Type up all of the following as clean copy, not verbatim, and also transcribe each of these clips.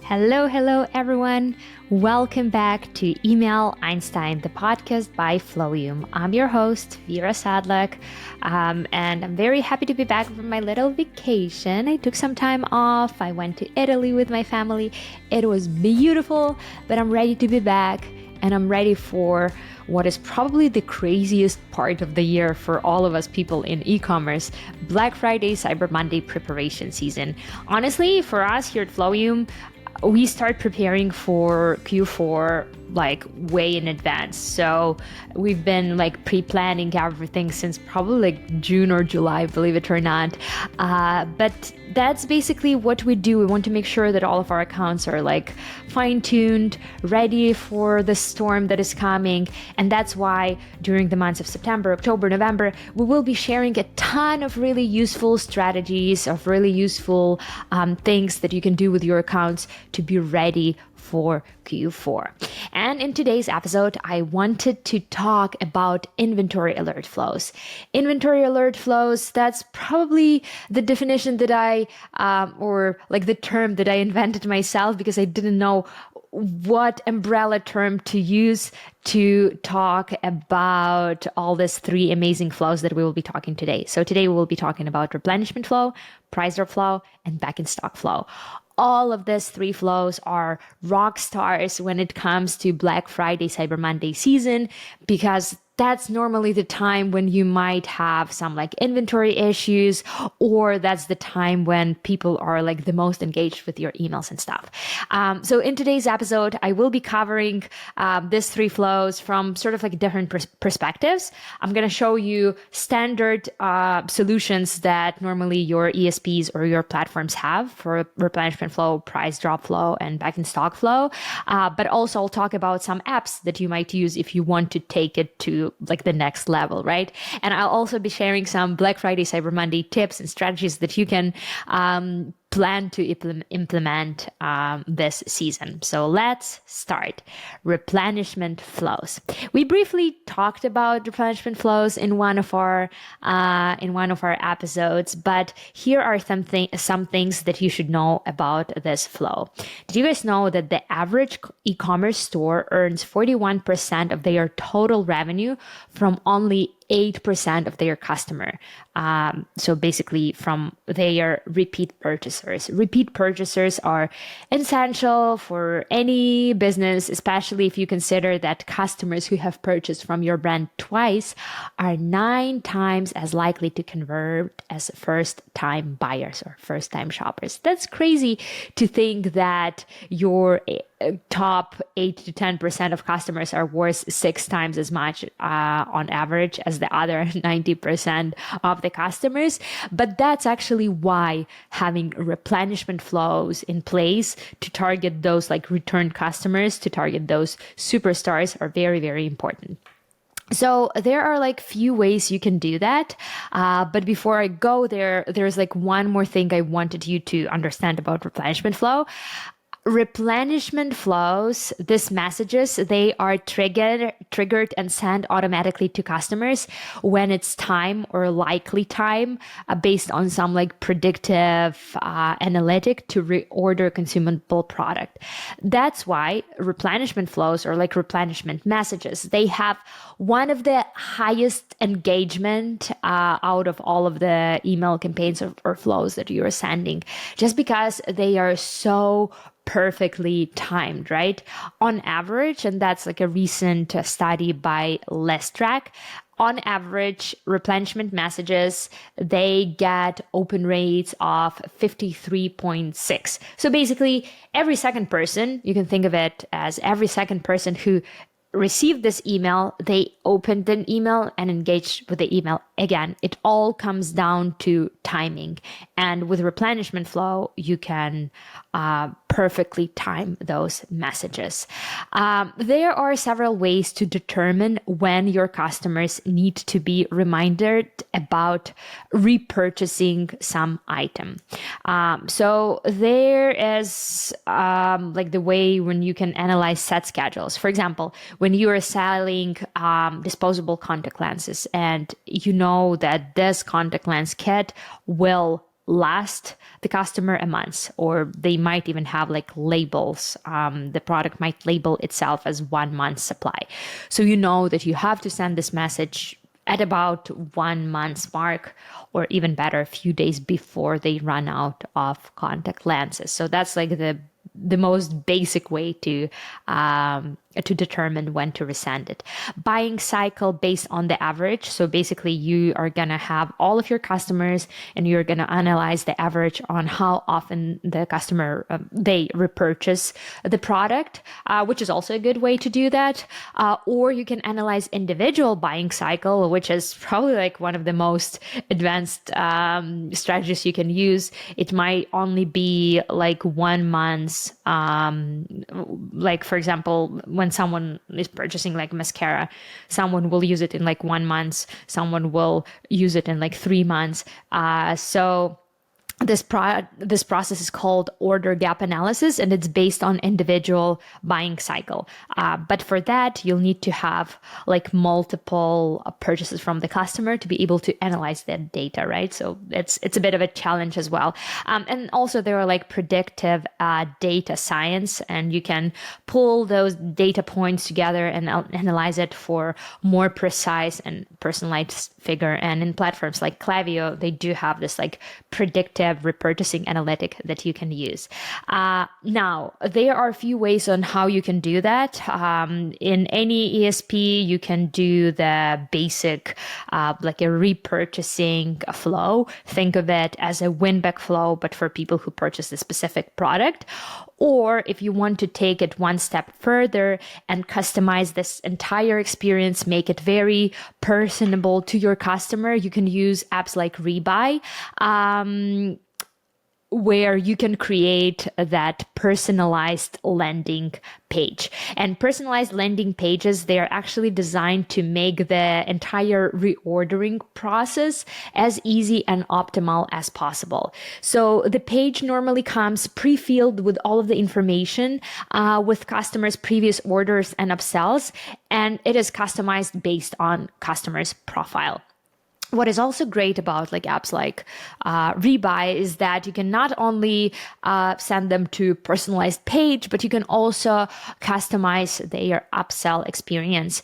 Hello, everyone. Welcome back to Email Einstein, the podcast by Flowium. I'm your host, Vira, and I'm very happy to be back from my little vacation. I took some time off. I went to Italy with my family. It was beautiful, but I'm ready to be back, and I'm ready for what is probably the craziest part of the year for all of us people in e-commerce, Black Friday, Cyber Monday preparation season. Honestly, for us here at Flowium, we start preparing for Q4 like way in advance. So we've been like pre-planning everything since probably like June or July, believe it or not. But that's basically what we do. We want to make sure that all of our accounts are like fine-tuned, ready for the storm that is coming. And that's why during the months of September, October, November, we will be sharing a ton of really useful strategies, of really useful things that you can do with your accounts to be ready for Q4. And in today's episode, I wanted to talk about inventory alert flows. Inventory alert flows, that's probably the definition that or like the term that I invented myself because I didn't know what umbrella term to use to talk about all these three amazing flows that we will be talking today. So today we will be talking about replenishment flow, price drop flow, and back in stock flow. All of these three flows are rock stars when it comes to Black Friday, Cyber Monday season, because that's normally the time when you might have some like inventory issues, or that's the time when people are like the most engaged with your emails and stuff. So in today's episode, I will be covering these three flows from sort of like different perspectives. I'm going to show you standard solutions that normally your ESPs or your platforms have for replenishment flow, price drop flow, and back in stock flow. But also I'll talk about some apps that you might use if you want to take it to like the next level, right? And I'll also be sharing some Black Friday, Cyber Monday tips and strategies that you can plan to implement this season. So let's start. Replenishment flows. We briefly talked about replenishment flows in one of our episodes, but here are some things that you should know about this flow. Did you guys know that the average e-commerce store earns 41% of their total revenue from only 8% of their customer? So basically from their repeat purchasers. Repeat purchasers are essential for any business, especially if you consider that customers who have purchased from your brand twice are 9 times as likely to convert as first-time buyers or first-time shoppers. That's crazy to think that your top 8 to 10% of customers are worth 6 times as much on average as the other 90% of the customers. But that's actually why having replenishment flows in place to target those like return customers, to target those superstars are very, very important. So there are like few ways you can do that. But before I go there, there's like one more thing I wanted you to understand about replenishment flow. Replenishment flows, these messages, they are triggered and sent automatically to customers when it's time or likely time based on some like predictive analytic to reorder consumable product. That's why replenishment flows or like replenishment messages, they have one of the highest engagement out of all of the email campaigns or flows that you're sending, just because they are so perfectly timed, right? On average, and that's like a recent study by Lestrack, on average, replenishment messages, they get open rates of 53.6. So basically, every second person, you can think of it as every second person who received this email, they opened an email and engaged with the email again. It all comes down to timing. And with replenishment flow, you can perfectly time those messages. There are several ways to determine when your customers need to be reminded about repurchasing some item. So there is like the way when you can analyze set schedules. For example, when you are selling disposable contact lenses and you know that this contact lens kit will last the customer a month, or they might even have like labels. The product might label itself as 1 month supply. So you know that you have to send this message at about 1 month's mark, or even better, a few days before they run out of contact lenses. So that's like the most basic way to determine when to resend it. Buying cycle based on the average. So basically you are going to have all of your customers and you're going to analyze the average on how often the customer, they repurchase the product, which is also a good way to do that. Or you can analyze individual buying cycle, which is probably like one of the most advanced strategies you can use. It might only be like 1 month, like for example, when someone is purchasing like mascara, someone will use it in like 1 month, someone will use it in like 3 months. So this process is called order gap analysis, and it's based on individual buying cycle. But for that, you'll need to have like multiple purchases from the customer to be able to analyze that data, right? So it's a bit of a challenge as well. And also there are like predictive data science, and you can pull those data points together and analyze it for more precise and personalized figure. And in platforms like Klaviyo, they do have this like predictive repurchasing analytic that you can use. Now, there are a few ways on how you can do that. In any ESP, you can do the basic, like a repurchasing flow. Think of it as a win-back flow, but for people who purchase a specific product. Or if you want to take it one step further and customize this entire experience, make it very personable to your customer, you can use apps like Rebuy, where you can create that personalized landing page. And personalized landing pages, they are actually designed to make the entire reordering process as easy and optimal as possible. So the page normally comes pre-filled with all of the information, with customers' previous orders and upsells, and it is customized based on customers' profile. What is also great about like apps like Rebuy is that you can not only send them to personalized page, but you can also customize their upsell experience.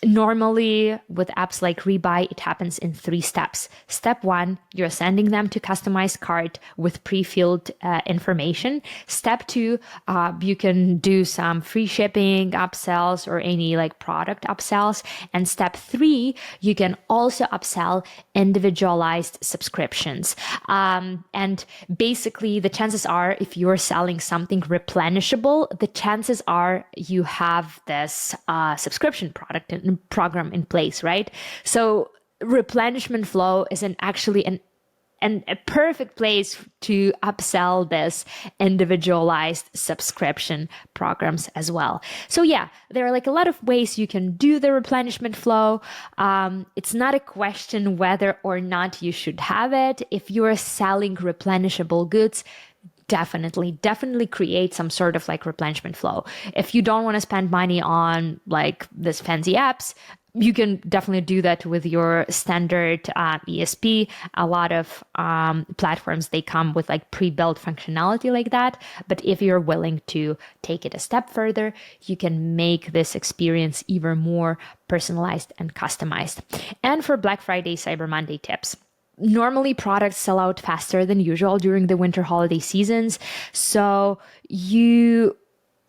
Normally with apps like Rebuy, it happens in 3 steps. Step 1, you're sending them to customized cart with pre-filled information. Step 2, you can do some free shipping upsells or any like product upsells. And step 3, you can also upsell individualized subscriptions. And basically the chances are, if you're selling something replenishable, the chances are you have this subscription product program in place, right? So replenishment flow is actually a perfect place to upsell this individualized subscription programs as well. So yeah, there are like a lot of ways you can do the replenishment flow. It's not a question whether or not you should have it. If you're selling replenishable goods, definitely create some sort of like replenishment flow. If you don't want to spend money on like this fancy apps, you can definitely do that with your standard ESP. A lot of platforms, they come with like pre-built functionality like that. But if you're willing to take it a step further, you can make this experience even more personalized and customized. And for Black Friday, Cyber Monday tips. Normally products sell out faster than usual during the winter holiday seasons. So you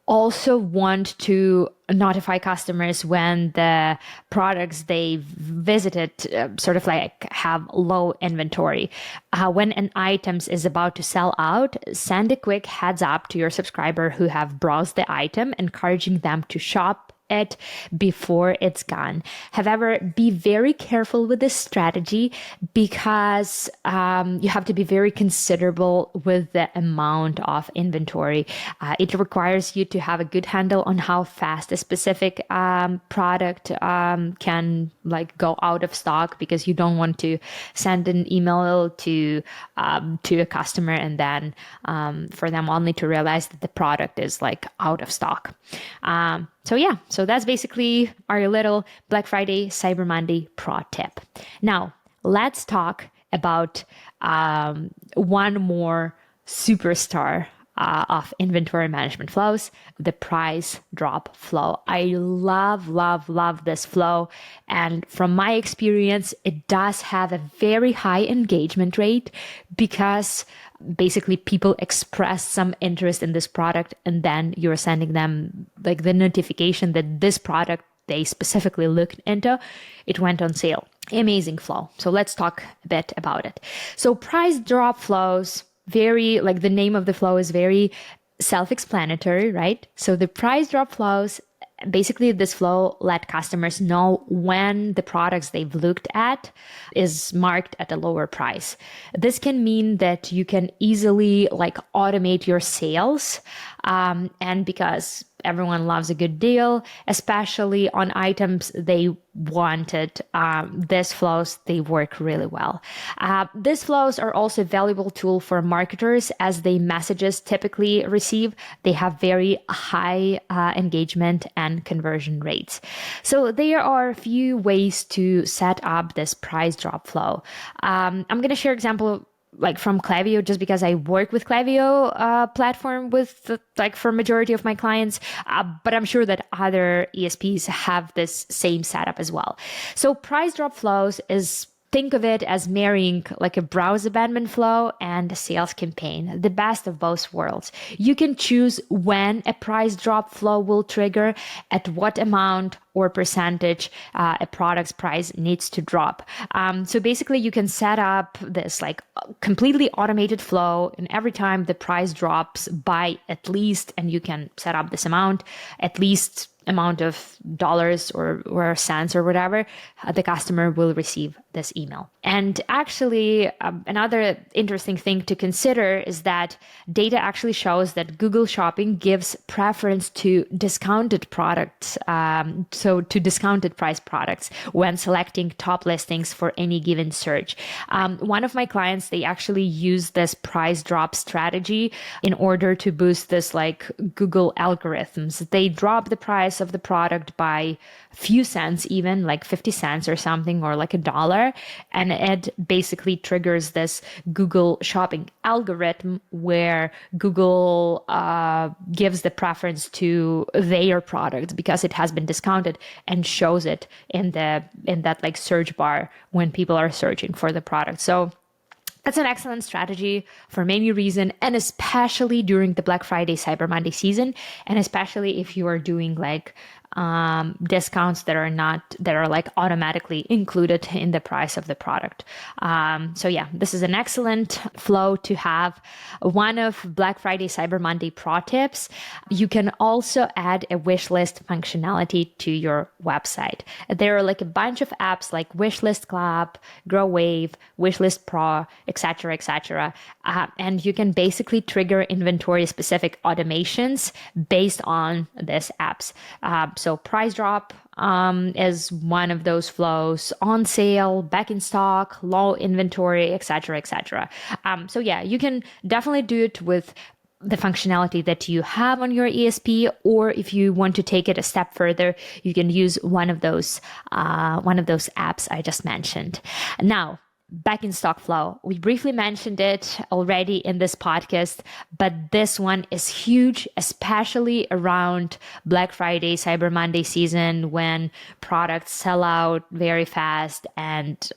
also want to notify customers when the products they visited sort of like have low inventory. When an item is about to sell out, send a quick heads up to your subscriber who have browsed the item, encouraging them to shop it before it's gone. However, be very careful with this strategy because you have to be very considerable with the amount of inventory. It requires you to have a good handle on how fast a specific product can like go out of stock, because you don't want to send an email to a customer and then for them only to realize that the product is like out of stock. So that's basically our little Black Friday, Cyber Monday pro tip. Now, let's talk about one more superstar of inventory management flows, the price drop flow. I love this flow. And from my experience, it does have a very high engagement rate because basically people express some interest in this product, and then you're sending them like the notification that this product they specifically looked into, it went on sale. Amazing flow. So let's talk a bit about it. So price drop flows, very, like the name of the flow is very self-explanatory, right? So the price drop flows, basically this flow let customers know when the products they've looked at is marked at a lower price. This can mean that you can easily like automate your sales, and because everyone loves a good deal, especially on items they wanted. These flows, they work really well. These flows are also a valuable tool for marketers as the messages typically receive. They have very high engagement and conversion rates. So there are a few ways to set up this price drop flow. I'm going to share example like from Klaviyo, just because I work with Klaviyo platform with like for majority of my clients, but I'm sure that other ESPs have this same setup as well. So price drop flows is, think of it as marrying like a browse abandonment flow and a sales campaign, the best of both worlds. You can choose when a price drop flow will trigger, at what amount or percentage a product's price needs to drop. So basically you can set up this like completely automated flow, and every time the price drops by at least, and you can set up this amount, at least amount of dollars or cents or whatever, the customer will receive this email. And actually, another interesting thing to consider is that data actually shows that Google Shopping gives preference to discounted products, so to discounted price products when selecting top listings for any given search. One of my clients, they actually use this price drop strategy in order to boost this like Google algorithms. They drop the price of the product by a few cents, even like 50 cents or something, or like $1, and it basically triggers this Google Shopping algorithm where Google gives the preference to their product because it has been discounted, and shows it in that like search bar when people are searching for the product. So that's an excellent strategy for many reasons, and especially during the Black Friday, Cyber Monday season, and especially if you are doing like discounts that are like automatically included in the price of the product. So yeah, this is an excellent flow to have. One of Black Friday, Cyber Monday pro tips, you can also add a wish list functionality to your website. There are like a bunch of apps like Wishlist Club, Grow Wave, Wishlist Pro, etc. And you can basically trigger inventory specific automations based on these apps. So price drop is one of those flows, on sale, back in stock, low inventory, etc. So yeah, you can definitely do it with the functionality that you have on your ESP, or if you want to take it a step further, you can use one of those apps I just mentioned. Now, back in stock flow. We briefly mentioned it already in this podcast, but this one is huge, especially around Black Friday, Cyber Monday season, when products sell out very fast. And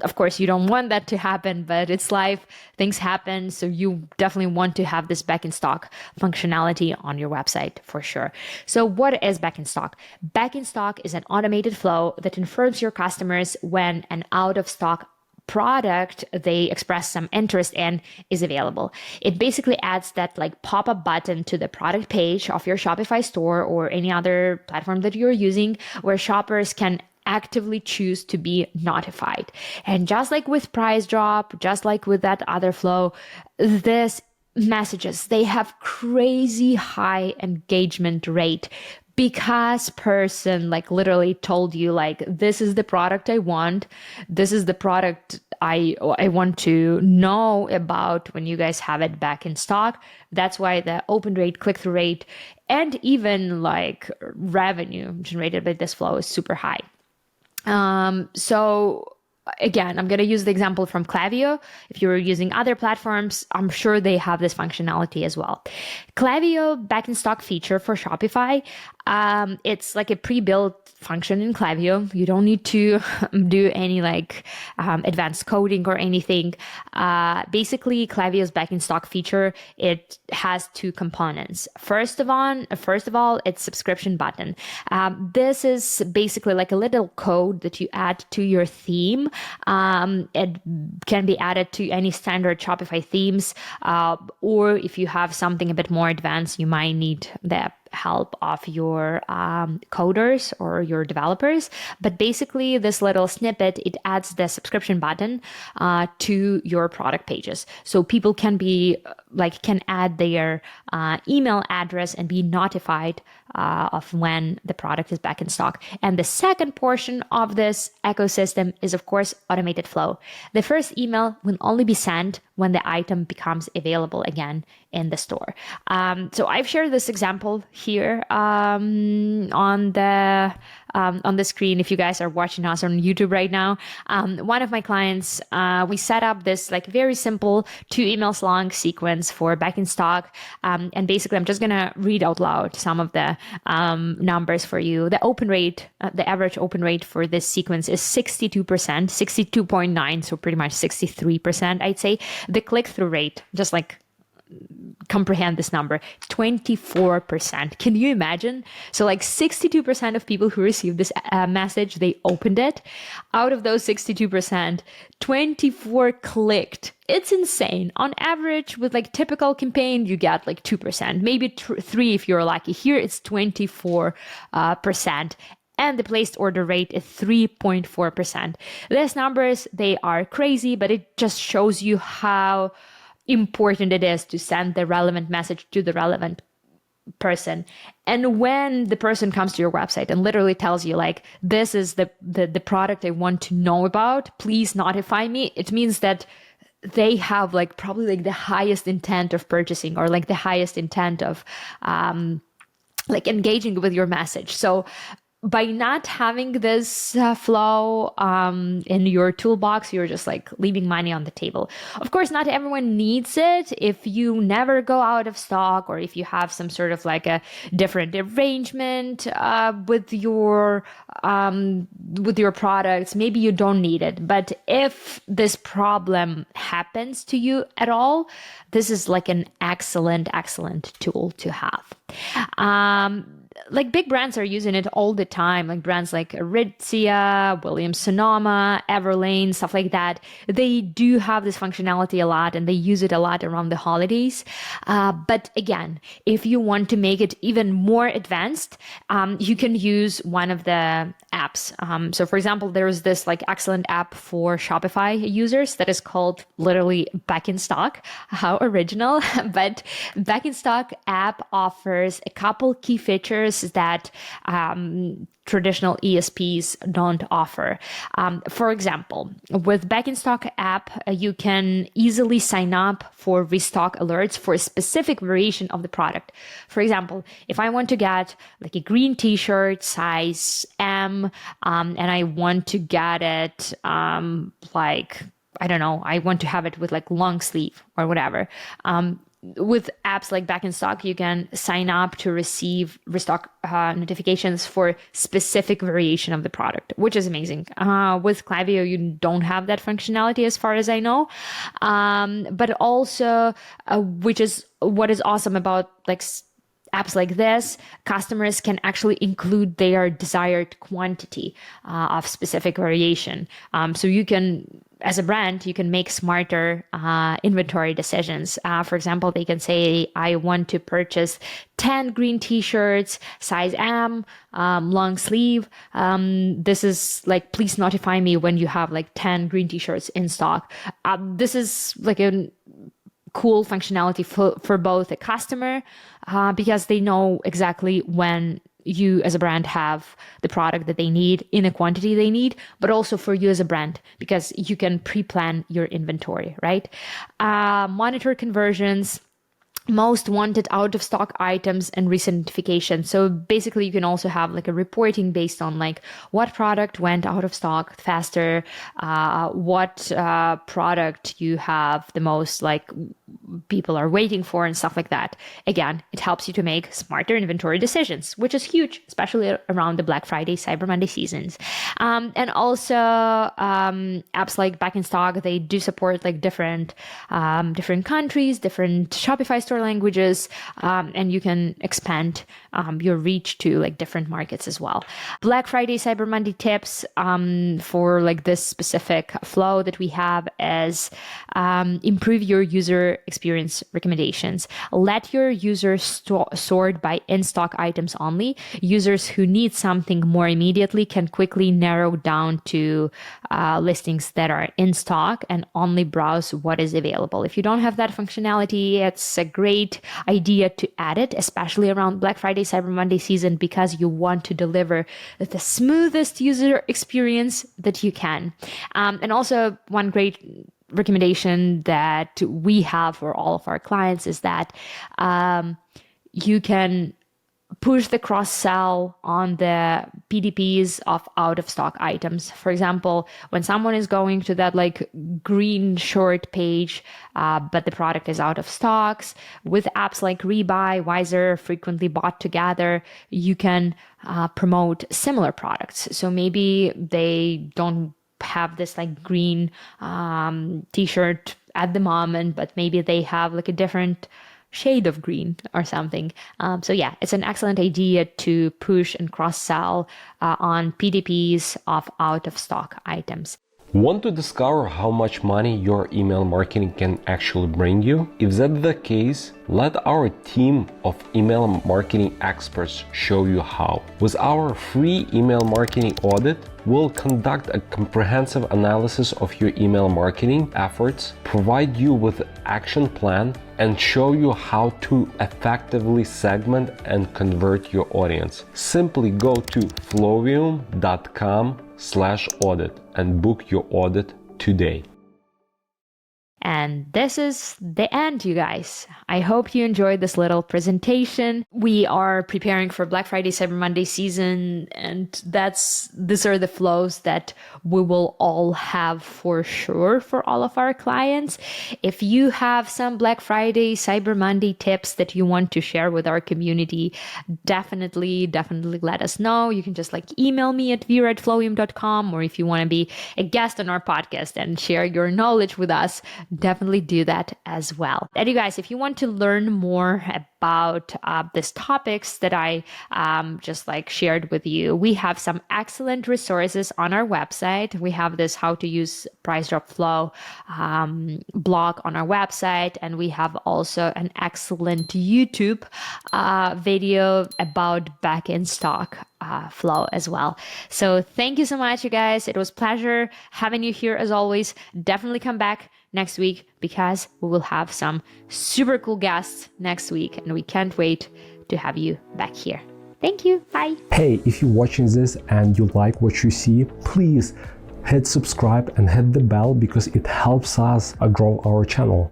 of course, you don't want that to happen, but it's life. Things happen. So you definitely want to have this back in stock functionality on your website for sure. So what is back in stock? Back in stock is an automated flow that informs your customers when an out of stock product they express some interest in is available. It basically adds that like pop-up button to the product page of your Shopify store or any other platform that you're using, where shoppers can actively choose to be notified. And just like with price drop, just like with that other flow, this messages, they have crazy high engagement rate, because person like literally told you like, this is the product I want, this is the product I want to know about when you guys have it back in stock. That's why the open rate, click-through rate, and even like revenue generated by this flow is super high. So again, I'm going to use the example from Klaviyo. If you're using other platforms, I'm sure they have this functionality as well. Klaviyo back in stock feature for Shopify. It's like a pre-built function in Klaviyo. You don't need to do any advanced coding or anything. Basically, Klaviyo's back in stock feature, it has two components. First of all, it's subscription button. This is basically like a little code that you add to your theme. It can be added to any standard Shopify themes, or if you have something a bit more advanced, you might need the help of your coders or your developers. But basically, this little snippet, it adds the subscription button to your product pages. So people can add their email address and be notified of when the product is back in stock. And the second portion of this ecosystem is, of course, automated flow. The first email will only be sent when the item becomes available again in the store. So I've shared this example here on the screen. If you guys are watching us on YouTube right now, one of my clients, we set up this very simple 2 emails long sequence for back in stock. And basically, I'm just gonna read out loud some of the numbers for you. The open rate, the average open rate for this sequence is 62%, 62.9, so pretty much 63%, I'd say. The click-through rate, just comprehend this number, 24%. Can you imagine? So 62% of people who received this message, they opened it. Out of those 62%, 24 clicked. It's insane. On average, with typical campaign, you get 2%, maybe 3 if you're lucky. Here it's 24%. And the placed order rate is 3.4%. These numbers, they are crazy, but it just shows you how important it is to send the relevant message to the relevant person. And when the person comes to your website and literally tells you this is the product I want to know about, please notify me, it means that they have probably the highest intent of purchasing, or the highest intent of engaging with your message. So by not having this flow in your toolbox, you're just leaving money on the table. Of course, not everyone needs it. If you never go out of stock, or if you have some sort of a different arrangement with your products, maybe you don't need it. But if this problem happens to you at all, this is an excellent tool to have. Big brands are using it all the time, brands like Aritzia, Williams-Sonoma, Everlane, stuff like that. They do have this functionality a lot, and they use it a lot around the holidays. But again, if you want to make it even more advanced, you can use one of the apps. So for example, there's this excellent app for Shopify users that is called literally Back in Stock. How original. But Back in Stock app offers a couple key features that traditional ESPs don't offer. For example, with Back in Stock app, you can easily sign up for restock alerts for a specific variation of the product. For example, if I want to get a green t-shirt size M, and I want to get it I don't know, I want to have it with long sleeve or whatever. With apps like Back in Stock, you can sign up to receive restock notifications for specific variation of the product, which is amazing. With Klaviyo, you don't have that functionality as far as I know. But also, which is what is awesome about apps like this, customers can actually include their desired quantity of specific variation. So you can, as a brand, you can make smarter inventory decisions. For example, they can say, I want to purchase 10 green t-shirts, size M, long sleeve. This is please notify me when you have 10 green t-shirts in stock. This is a cool functionality for both a customer, because they know exactly when you as a brand have the product that they need in the quantity they need, but also for you as a brand, because you can pre-plan your inventory, right? Monitor conversions. most wanted out of stock items and recent notifications. So basically you can also have like a reporting based on like what product went out of stock faster, what product you have the most like people are waiting for and stuff like that. Again, it helps you to make smarter inventory decisions, which is huge, especially around the Black Friday, Cyber Monday seasons. And also apps like Back in Stock, they do support like different countries, different Shopify store languages, and you can expand your reach to like different markets as well. Black Friday, Cyber Monday tips for like this specific flow that we have is improve your user experience recommendations. Let your users sort by in-stock items only. Users who need something more immediately can quickly narrow down to listings that are in stock and only browse what is available. If you don't have that functionality, it's a great idea to add it, especially around Black Friday, Cyber Monday season, because you want to deliver the smoothest user experience that you can. And also one great recommendation that we have for all of our clients is that you can push the cross-sell on the PDPs of out-of-stock items. For example, when someone is going to that like green short page, but the product is out of stocks, with apps like Rebuy, Wiser, Frequently Bought Together, you can promote similar products. So maybe they don't have this like green t-shirt at the moment, but maybe they have like a different shade of green or something. So yeah, it's an excellent idea to push and cross-sell on PDPs of out-of-stock items. Want to discover how much money your email marketing can actually bring you? If that's the case, let our team of email marketing experts show you how. With our free email marketing audit, we'll conduct a comprehensive analysis of your email marketing efforts, provide you with an action plan, and show you how to effectively segment and convert your audience. Simply go to flowium.com/audit and book your audit today. And this is the end, you guys. I hope you enjoyed this little presentation. We are preparing for Black Friday, Cyber Monday season, and these are the flows that we will all have for sure for all of our clients. If you have some Black Friday, Cyber Monday tips that you want to share with our community, definitely let us know. You can just like email me at vira@flowium.com, or if you want to be a guest on our podcast and share your knowledge with us, definitely do that as well. And you guys, if you want to learn more about these topics that I just like shared with you, we have some excellent resources on our website. We have this how to use price drop flow blog on our website, and we have also an excellent YouTube video about back in stock flow as well. So thank you so much, you guys. It was a pleasure having you here as always. Definitely come back next week because we will have some super cool guests next week, and we can't wait to have you back here. Thank you. Bye. Hey, if you're watching this and you like what you see, please hit subscribe and hit the bell because it helps us grow our channel.